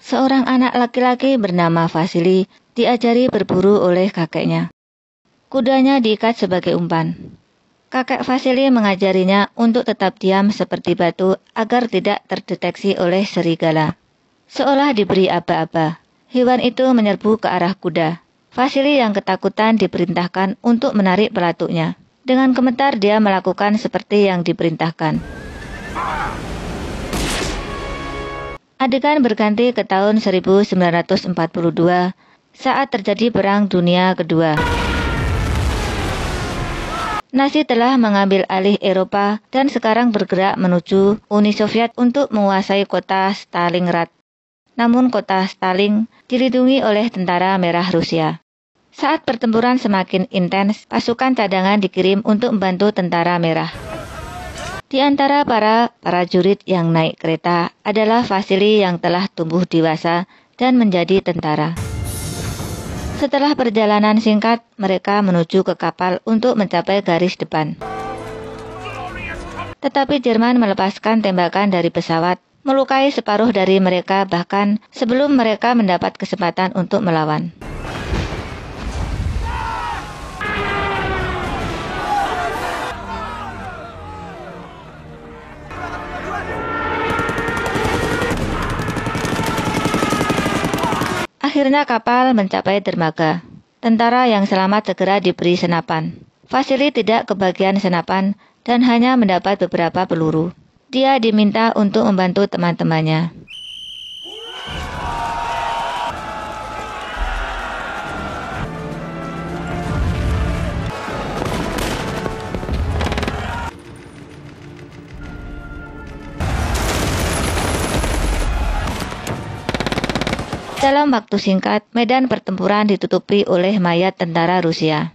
Seorang anak laki-laki bernama Vasily diajari berburu oleh kakeknya. Kudanya diikat sebagai umpan. Kakek Vasily mengajarinya untuk tetap diam seperti batu agar tidak terdeteksi oleh serigala. Seolah diberi aba-aba, hewan itu menyerbu ke arah kuda. Vasily yang ketakutan diperintahkan untuk menarik pelatuknya. Dengan gemetar dia melakukan seperti yang diperintahkan. Adegan berganti ke tahun 1942 saat terjadi Perang Dunia Kedua. Nazi telah mengambil alih Eropa dan sekarang bergerak menuju Uni Soviet untuk menguasai kota Stalingrad. Namun kota Stalin dilindungi oleh tentara merah Rusia. Saat pertempuran semakin intens, pasukan cadangan dikirim untuk membantu tentara merah. Di antara para prajurit yang naik kereta adalah Vasily yang telah tumbuh dewasa dan menjadi tentara. Setelah perjalanan singkat, mereka menuju ke kapal untuk mencapai garis depan. Tetapi Jerman melepaskan tembakan dari pesawat, melukai separuh dari mereka bahkan sebelum mereka mendapat kesempatan untuk melawan. Akhirnya kapal mencapai dermaga. Tentara yang selamat segera diberi senapan. Vasily tidak kebagian senapan dan hanya mendapat beberapa peluru. Dia diminta untuk membantu teman-temannya. Dalam waktu singkat, medan pertempuran ditutupi oleh mayat tentara Rusia.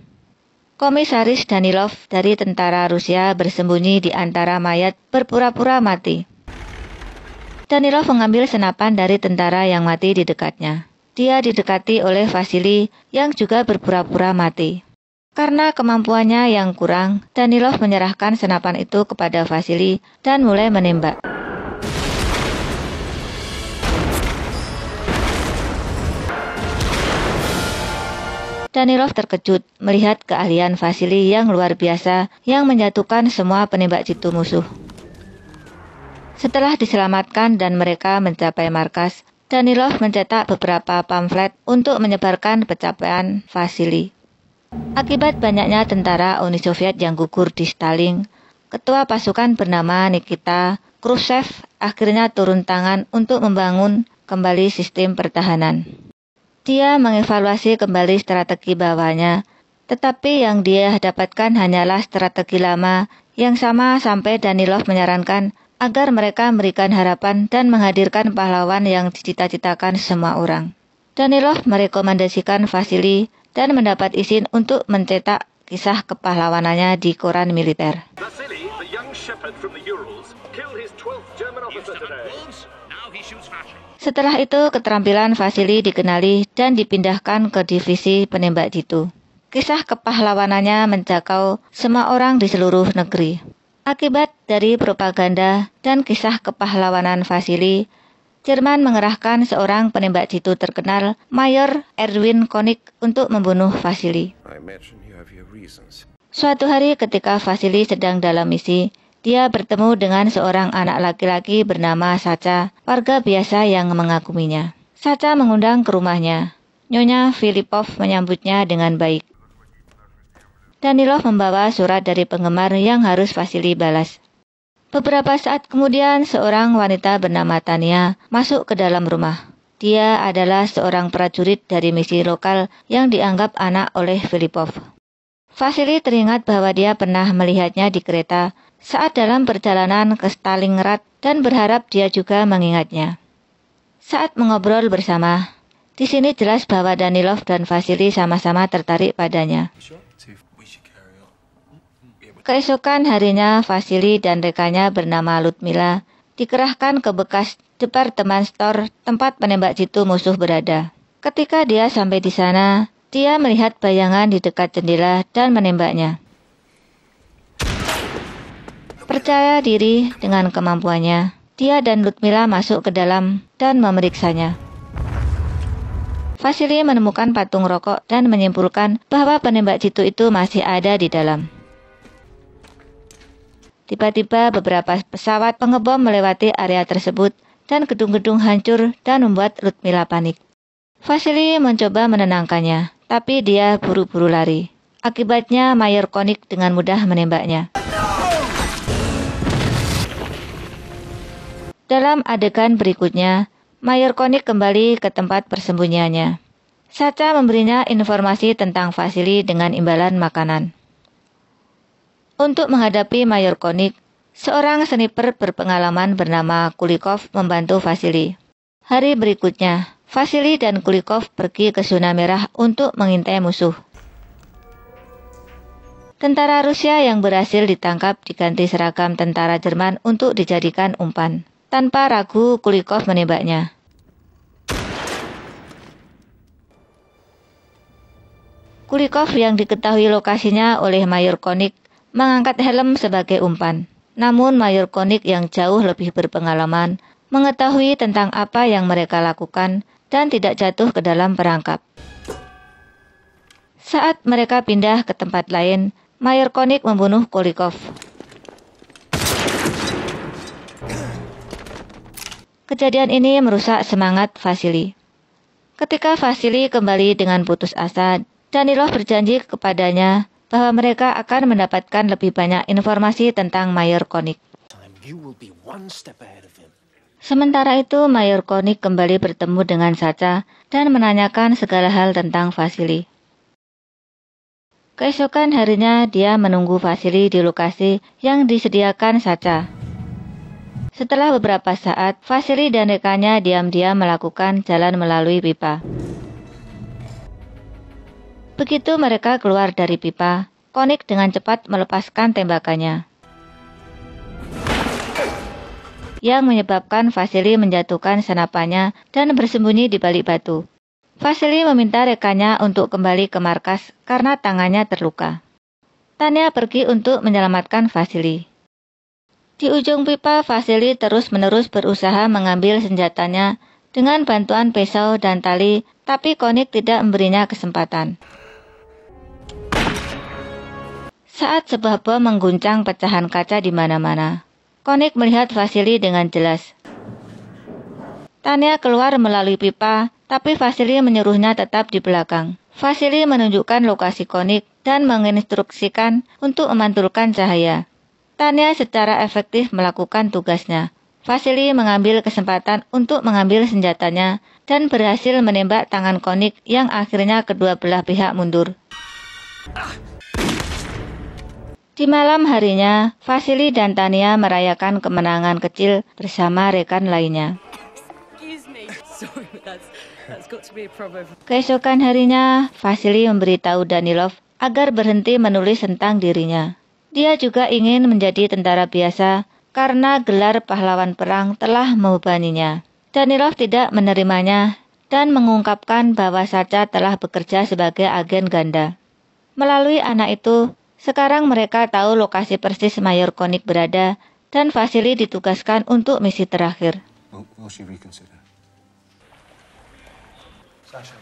Komisaris Danilov dari tentara Rusia bersembunyi di antara mayat berpura-pura mati. Danilov mengambil senapan dari tentara yang mati di dekatnya. Dia didekati oleh Vasily yang juga berpura-pura mati. Karena kemampuannya yang kurang, Danilov menyerahkan senapan itu kepada Vasily dan mulai menembak. Danilov terkejut melihat keahlian Vasily yang luar biasa yang menjatuhkan semua penembak jitu musuh. Setelah diselamatkan dan mereka mencapai markas, Danilov mencetak beberapa pamflet untuk menyebarkan pencapaian Vasily. Akibat banyaknya tentara Uni Soviet yang gugur di Stalin, ketua pasukan bernama Nikita Khrushchev akhirnya turun tangan untuk membangun kembali sistem pertahanan. Dia mengevaluasi kembali strategi bawahnya, tetapi yang dia dapatkan hanyalah strategi lama yang sama sampai Danilov menyarankan agar mereka memberikan harapan dan menghadirkan pahlawan yang dicita-citakan semua orang. Danilov merekomendasikan Vasily dan mendapat izin untuk mencetak kisah kepahlawanannya di koran militer. Vasily, the young shepherd from the Urals, killed his 12th German officer today. Setelah itu, keterampilan Vasily dikenali dan dipindahkan ke divisi penembak jitu. Kisah kepahlawanannya menjangkau semua orang di seluruh negeri. Akibat dari propaganda dan kisah kepahlawanan Vasily, Jerman mengerahkan seorang penembak jitu terkenal, Mayor Erwin Konig, untuk membunuh Vasily. Suatu hari ketika Vasily sedang dalam misi, dia bertemu dengan seorang anak laki-laki bernama Sacha, warga biasa yang mengaguminya. Sacha mengundang ke rumahnya. Nyonya Filipov menyambutnya dengan baik. Danilov membawa surat dari penggemar yang harus Vasily balas. Beberapa saat kemudian, seorang wanita bernama Tania masuk ke dalam rumah. Dia adalah seorang prajurit dari misi lokal yang dianggap anak oleh Filipov. Vasily teringat bahwa dia pernah melihatnya di kereta saat dalam perjalanan ke Stalingrad dan berharap dia juga mengingatnya. Saat mengobrol bersama, di sini jelas bahwa Danilov dan Vasily sama-sama tertarik padanya. Keesokan harinya, Vasily dan rekannya bernama Ludmila dikerahkan ke bekas departemen store tempat penembak jitu musuh berada. Ketika dia sampai di sana, dia melihat bayangan di dekat jendela dan menembaknya. Percaya diri dengan kemampuannya, dia dan Ludmila masuk ke dalam dan memeriksanya. Vasily menemukan patung rokok dan menyimpulkan bahwa penembak jitu itu masih ada di dalam. Tiba-tiba beberapa pesawat pengebom melewati area tersebut dan gedung-gedung hancur dan membuat Ludmila panik. Vasily mencoba menenangkannya, tapi dia buru-buru lari. Akibatnya Mayor Konik dengan mudah menembaknya. Dalam adegan berikutnya, Mayor Konik kembali ke tempat persembunyiannya. Sacha memberinya informasi tentang Vasily dengan imbalan makanan. Untuk menghadapi Mayor Konik, seorang sniper berpengalaman bernama Kulikov membantu Vasily. Hari berikutnya, Vasily dan Kulikov pergi ke zona merah untuk mengintai musuh. Tentara Rusia yang berhasil ditangkap diganti seragam tentara Jerman untuk dijadikan umpan. Tanpa ragu, Kulikov menembaknya. Kulikov yang diketahui lokasinya oleh Mayor Konik mengangkat helm sebagai umpan. Namun Mayor Konik yang jauh lebih berpengalaman mengetahui tentang apa yang mereka lakukan dan tidak jatuh ke dalam perangkap. Saat mereka pindah ke tempat lain, Mayor Konik membunuh Kulikov. Kejadian ini merusak semangat Vasily. Ketika Vasily kembali dengan putus asa, Danilov berjanji kepadanya bahwa mereka akan mendapatkan lebih banyak informasi tentang Mayor Konik. Sementara itu, Mayor Konik kembali bertemu dengan Sacha dan menanyakan segala hal tentang Vasily. Keesokan harinya, dia menunggu Vasily di lokasi yang disediakan Sacha. Setelah beberapa saat, Vasily dan rekannya diam-diam melakukan jalan melalui pipa. Begitu mereka keluar dari pipa, Konik dengan cepat melepaskan tembakannya, yang menyebabkan Vasily menjatuhkan senapannya dan bersembunyi di balik batu. Vasily meminta rekannya untuk kembali ke markas karena tangannya terluka. Tanya pergi untuk menyelamatkan Vasily. Di ujung pipa, Vasily terus-menerus berusaha mengambil senjatanya dengan bantuan pisau dan tali, tapi Konik tidak memberinya kesempatan. Saat sebuah bom mengguncang pecahan kaca di mana-mana, Konik melihat Vasily dengan jelas. Tanya keluar melalui pipa, tapi Vasily menyuruhnya tetap di belakang. Vasily menunjukkan lokasi Konik dan menginstruksikan untuk memantulkan cahaya. Tanya secara efektif melakukan tugasnya. Vasily mengambil kesempatan untuk mengambil senjatanya dan berhasil menembak tangan Konik yang akhirnya kedua belah pihak mundur. Di malam harinya, Vasily dan Tanya merayakan kemenangan kecil bersama rekan lainnya. Keesokan harinya, Vasily memberitahu Danilov agar berhenti menulis tentang dirinya. Dia juga ingin menjadi tentara biasa karena gelar pahlawan perang telah membebaninya. Danilov tidak menerimanya dan mengungkapkan bahwa Sacha telah bekerja sebagai agen ganda. Melalui anak itu, sekarang mereka tahu lokasi persis Mayor Konik berada dan Vasily ditugaskan untuk misi terakhir. Will she reconsider? Sasha,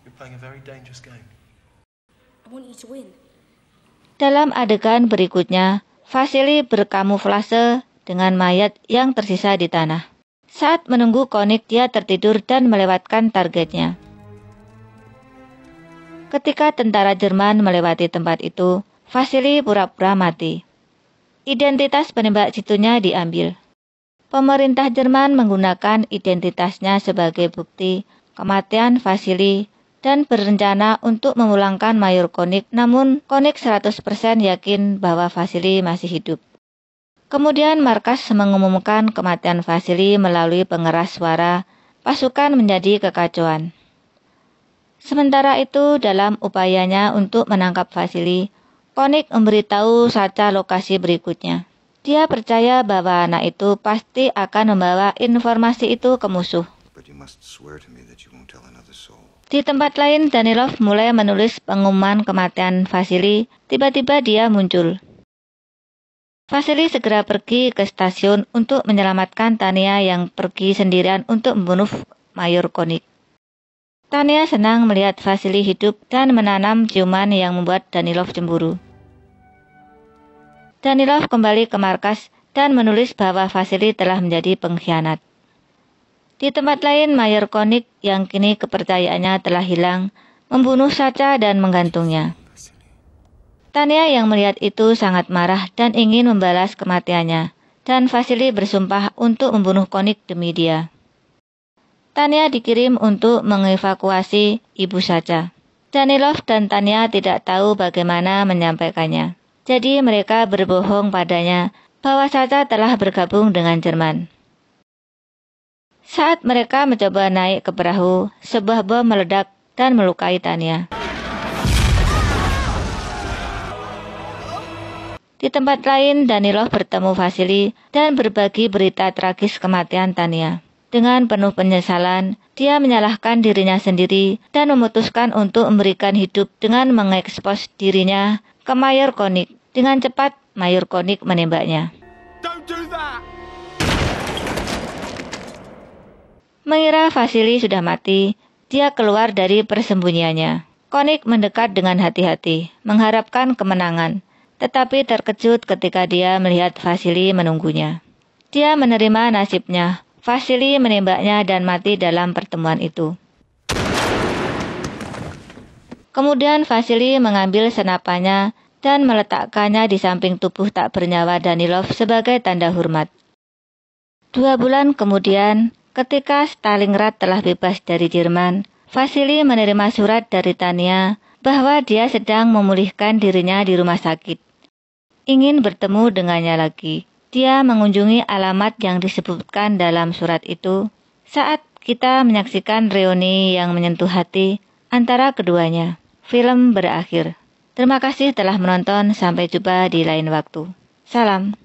you're playing a very dangerous game. I want you to win. Dalam adegan berikutnya, Vasily berkamuflase dengan mayat yang tersisa di tanah. Saat menunggu Konik, dia tertidur dan melewatkan targetnya. Ketika tentara Jerman melewati tempat itu, Vasily pura-pura mati. Identitas penembak jitunya diambil. Pemerintah Jerman menggunakan identitasnya sebagai bukti kematian Vasily dan berencana untuk memulangkan Mayor Konik, namun Konik 100% yakin bahwa Vasily masih hidup. Kemudian markas mengumumkan kematian Vasily melalui pengeras suara, pasukan menjadi kekacauan. Sementara itu, dalam upayanya untuk menangkap Vasily, Konik memberitahu Sacha lokasi berikutnya. Dia percaya bahwa anak itu pasti akan membawa informasi itu ke musuh. Di tempat lain, Danilov mulai menulis pengumuman kematian Vasily. Tiba-tiba dia muncul. Vasily segera pergi ke stasiun untuk menyelamatkan Tanya yang pergi sendirian untuk membunuh Mayor Konik. Tanya senang melihat Vasily hidup dan menanam ciuman yang membuat Danilov cemburu. Danilov kembali ke markas dan menulis bahwa Vasily telah menjadi pengkhianat. Di tempat lain, Mayor Konik yang kini kepercayaannya telah hilang, membunuh Sacha dan menggantungnya. Tanya yang melihat itu sangat marah dan ingin membalas kematiannya, dan Vasily bersumpah untuk membunuh Konik demi dia. Tanya dikirim untuk mengevakuasi ibu Sacha. Danilov dan Tanya tidak tahu bagaimana menyampaikannya. Jadi mereka berbohong padanya bahwa Sacha telah bergabung dengan Jerman. Saat mereka mencoba naik ke perahu, sebuah bom meledak dan melukai Tanya. Di tempat lain, Danilov bertemu Vasily dan berbagi berita tragis kematian Tanya. Dengan penuh penyesalan, dia menyalahkan dirinya sendiri dan memutuskan untuk memberikan hidup dengan mengekspos dirinya ke Mayor Konik. Dengan cepat, Mayor Konik menembaknya. Don't do that! Mengira Vasily sudah mati, dia keluar dari persembunyiannya. Konik mendekat dengan hati-hati, mengharapkan kemenangan, tetapi terkejut ketika dia melihat Vasily menunggunya. Dia menerima nasibnya. Vasily menembaknya dan mati dalam pertemuan itu. Kemudian Vasily mengambil senapannya dan meletakkannya di samping tubuh tak bernyawa Danilov sebagai tanda hormat. 2 bulan kemudian, ketika Stalingrad telah bebas dari Jerman, Vasily menerima surat dari Tanya bahwa dia sedang memulihkan dirinya di rumah sakit. Ingin bertemu dengannya lagi. Dia mengunjungi alamat yang disebutkan dalam surat itu saat kita menyaksikan reuni yang menyentuh hati antara keduanya. Film berakhir. Terima kasih telah menonton, sampai jumpa di lain waktu. Salam.